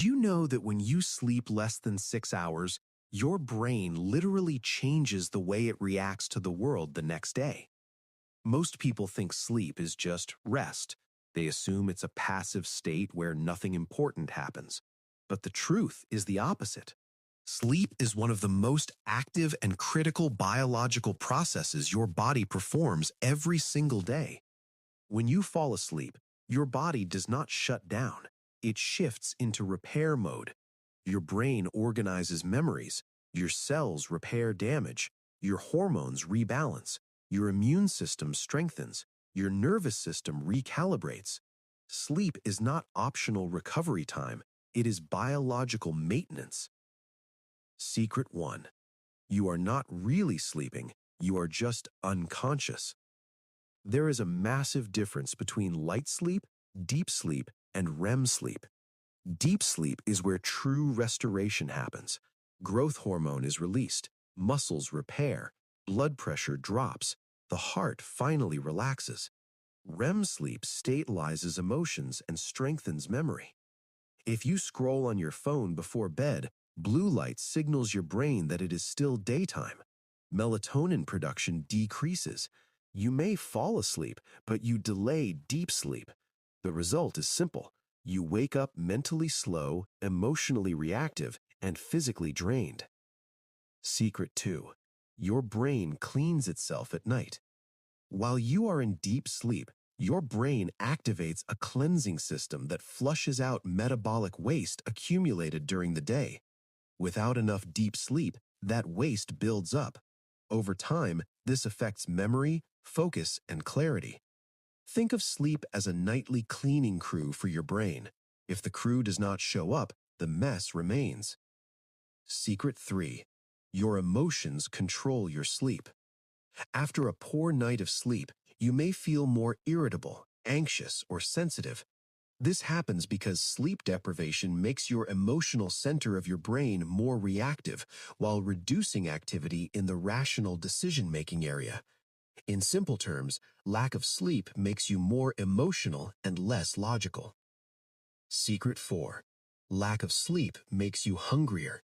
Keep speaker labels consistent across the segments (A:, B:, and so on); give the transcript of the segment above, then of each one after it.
A: you know that when you sleep less than 6 hours, your brain literally changes the way it reacts to the world the next day? Most people think sleep is just rest. They assume it's a passive state where nothing important happens. But the truth is the opposite. Sleep is one of the most active and critical biological processes your body performs every single day. When you fall asleep, your body does not shut down. It shifts into repair mode. Your brain organizes memories, your cells repair damage, your hormones rebalance, your immune system strengthens, your nervous system recalibrates. Sleep is not optional recovery time, it is biological maintenance. Secret 1. You are not really sleeping, you are just unconscious. There is a massive difference between light sleep, deep sleep, and REM sleep. Deep sleep is where true restoration happens. Growth hormone is released, muscles repair, blood pressure drops, the heart finally relaxes. REM sleep stabilizes emotions and strengthens memory. If you scroll on your phone before bed, blue light signals your brain that it is still daytime. Melatonin production decreases. You may fall asleep, but you delay deep sleep. The result is simple. You wake up mentally slow, emotionally reactive, and physically drained. Secret 2. Your brain cleans itself at night. While you are in deep sleep, your brain activates a cleansing system that flushes out metabolic waste accumulated during the day. Without enough deep sleep, that waste builds up. Over time, this affects memory, focus, and clarity. Think of sleep as a nightly cleaning crew for your brain. If the crew does not show up, the mess remains. Secret 3. Your emotions control your sleep. After a poor night of sleep, you may feel more irritable, anxious, or sensitive. This happens because sleep deprivation makes your emotional center of your brain more reactive while reducing activity in the rational decision-making area. In simple terms, lack of sleep makes you more emotional and less logical. Secret 4. Lack of sleep makes you hungrier.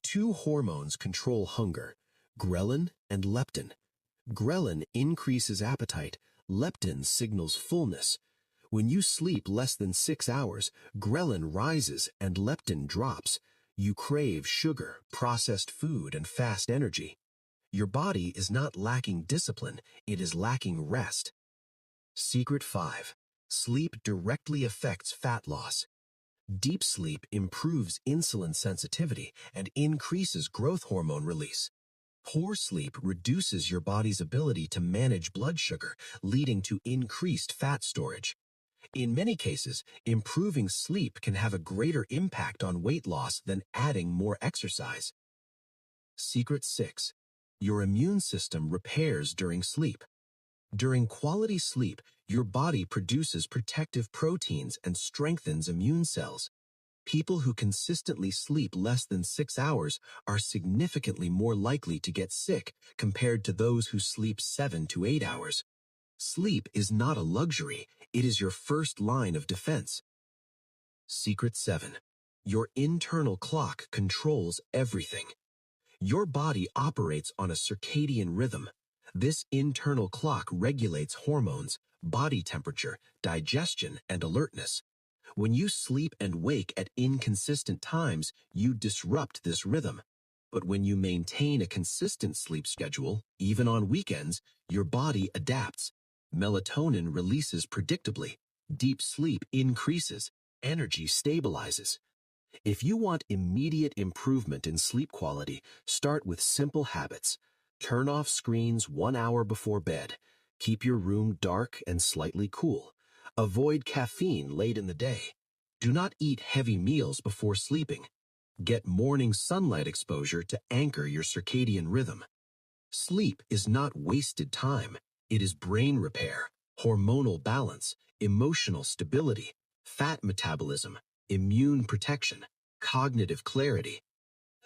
A: Two hormones control hunger, ghrelin and leptin. Ghrelin increases appetite, leptin signals fullness. When you sleep less than 6 hours, ghrelin rises and leptin drops. You crave sugar, processed food, and fast energy. Your body is not lacking discipline, it is lacking rest. Secret 5. Sleep directly affects fat loss. Deep sleep improves insulin sensitivity and increases growth hormone release. Poor sleep reduces your body's ability to manage blood sugar, leading to increased fat storage. In many cases, improving sleep can have a greater impact on weight loss than adding more exercise. Secret 6. Your immune system repairs during sleep. During quality sleep, your body produces protective proteins and strengthens immune cells. People who consistently sleep less than 6 hours are significantly more likely to get sick compared to those who sleep 7 to 8 hours. Sleep is not a luxury, it is your first line of defense. Secret 7. Your internal clock controls everything. Your body operates on a circadian rhythm. This internal clock regulates hormones, body temperature, digestion, and alertness. When you sleep and wake at inconsistent times, you disrupt this rhythm. But when you maintain a consistent sleep schedule, even on weekends, your body adapts. Melatonin releases predictably. Deep sleep increases. Energy stabilizes. If you want immediate improvement in sleep quality, start with simple habits. Turn off screens 1 hour before bed. Keep your room dark and slightly cool. Avoid caffeine late in the day. Do not eat heavy meals before sleeping. Get morning sunlight exposure to anchor your circadian rhythm. Sleep is not wasted time. It is brain repair, hormonal balance, emotional stability, fat metabolism, immune protection, cognitive clarity.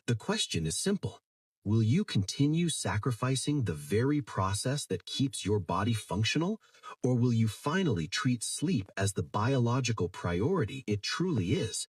A: The question is simple. Will you continue sacrificing the very process that keeps your body functional, or will you finally treat sleep as the biological priority it truly is?